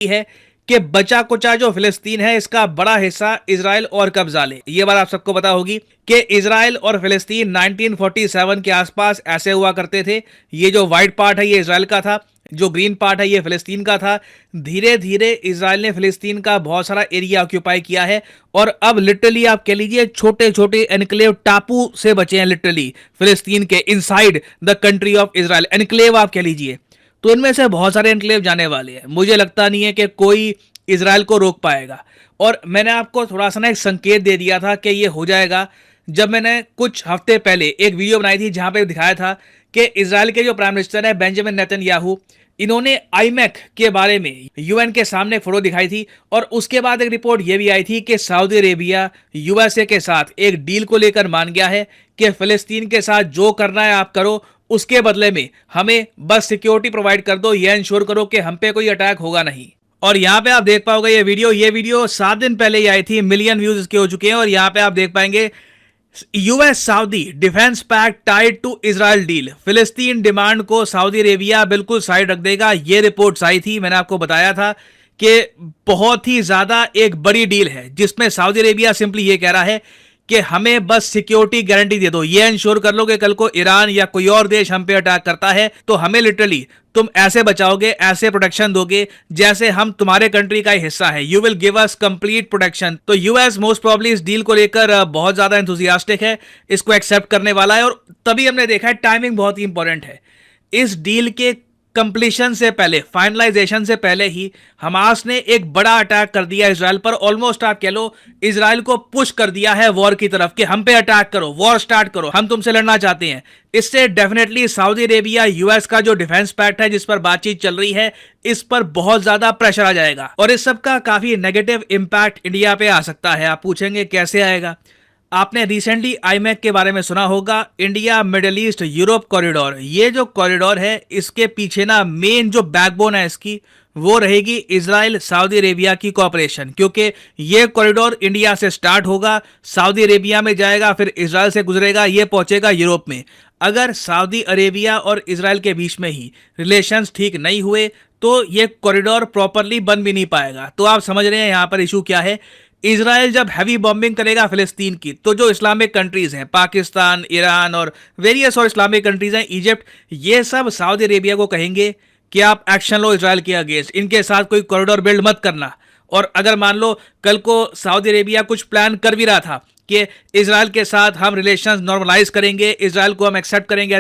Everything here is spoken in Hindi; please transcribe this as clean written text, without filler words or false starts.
है कि बचा कुचा जो फिलिस्तीन है इसका बड़ा हिस्सा इजराइल और कब्जा ले। ये बात आप सबको पता होगी कि इजराइल और फिलिस्तीन 1947 के आसपास ऐसे हुआ करते थे। ये जो व्हाइट पार्ट है ये इजराइल का था, जो ग्रीन पार्ट है ये फिलिस्तीन का था। धीरे धीरे इजराइल ने फिलिस्तीन का बहुत सारा एरिया ऑक्यूपाई किया है और अब लिटरली आप कह लीजिए छोटे छोटे एनक्लेव टापू से बचे हैं लिटरली फिलिस्तीन के inside the country of Israel. Enclave आप कह लीजिए, तो इनमें से बहुत सारे एनक्लेव जाने वाले हैं। मुझे लगता नहीं है कि कोई इजराइल को रोक पाएगा। और मैंने आपको थोड़ा सा ना एक संकेत दे दिया था कि ये हो जाएगा जब मैंने कुछ हफ्ते पहले एक वीडियो बनाई थी जहां पे दिखाया था कि इजराइल के जो प्राइम मिनिस्टर है बेंजामिन नेतन्याहू, इन्होंने आईमैक के बारे में यूएन के सामने फोटो दिखाई थी और उसके बाद एक रिपोर्ट यह भी आई थी कि सऊदी अरेबिया यूएसए के साथ एक डील को लेकर मान गया है कि फिलिस्तीन के साथ जो करना है आप करो, उसके बदले में हमें बस सिक्योरिटी प्रोवाइड कर दो, ये इंश्योर करो कि हम पे कोई अटैक होगा नहीं। और यहाँ पे आप देख पाओगे ये वीडियो 7 दिन पहले ही आई थी, मिलियन व्यूज इसके हो चुके हैं। और यहाँ पे आप देख पाएंगे US Saudi defence pact tied to Israel deal, फिलिस्तीन डिमांड को सऊदी अरेबिया बिल्कुल साइड रख देगा। ये रिपोर्ट्स आई थी, मैंने आपको बताया था कि बहुत ही ज्यादा एक बड़ी डील है जिसमें सऊदी अरेबिया सिंपली ये कह रहा है कि हमें बस सिक्योरिटी गारंटी दे दो, ये इंश्योर कर लो कि कल को ईरान या कोई और देश हम पे अटैक करता है तो हमें लिटरली तुम ऐसे बचाओगे, ऐसे प्रोटेक्शन दोगे जैसे हम तुम्हारे कंट्री का ही हिस्सा है। You will give us complete protection. तो यूएस मोस्ट प्रोबब्ली इस डील को लेकर बहुत ज्यादा एंथुसियास्टिक है, इसको एक्सेप्ट करने वाला है। और तभी हमने देखा है टाइमिंग बहुत ही इंपॉर्टेंट है। इस डील के कंप्लीशन से पहले, फाइनलाइजेशन से पहले ही हमास ने एक बड़ा अटैक कर दिया इजराइल पर। ऑलमोस्ट आप कह लो इजराइल को पुश कर दिया है वॉर की तरफ कि हम पे अटैक करो, वॉर स्टार्ट करो, हम तुमसे लड़ना चाहते हैं। इससे डेफिनेटली सऊदी अरेबिया यूएस का जो डिफेंस पैक्ट है जिस पर बातचीत चल रही है, इस पर बहुत ज्यादा प्रेशर आ जाएगा और इस सब का काफी नेगेटिव इंपैक्ट इंडिया पे आ सकता है। आप पूछेंगे कैसे आएगा? आपने रिसेंटली आईमैक के बारे में सुना होगा, India middle east Europe corridor. ये जो कॉरिडोर है इसके पीछे ना मेन जो बैकबोन है इसकी वो रहेगी इजराइल सऊदी अरेबिया की कोऑपरेशन, क्योंकि ये कॉरिडोर इंडिया से स्टार्ट होगा, सऊदी अरेबिया में जाएगा, फिर इजराइल से गुजरेगा, ये पहुंचेगा यूरोप में। अगर सऊदी अरेबिया और इजराइल के बीच में ही रिलेशंस ठीक नहीं हुए तो ये कॉरिडोर प्रॉपरली बन भी नहीं पाएगा। तो आप समझ रहे हैं यहाँ पर इशू क्या है। इजराइल जब हैवी बॉम्बिंग करेगा फिलिस्तीन की, तो जो इस्लामिक कंट्रीज हैं, पाकिस्तान, ईरान और वेरियस और इस्लामिक कंट्रीज हैं, इजिप्ट, ये सब सऊदी अरेबिया को कहेंगे कि आप एक्शन लो इजराइल के अगेंस्ट, इनके साथ कोई कॉरिडोर बिल्ड मत करना। और अगर मान लो कल को सऊदी अरेबिया कुछ प्लान कर भी रहा था कि इजराइल के साथ हम रिलेशंस नॉर्मलाइज करेंगे, इजराइल को हम एक्सेप्ट करेंगे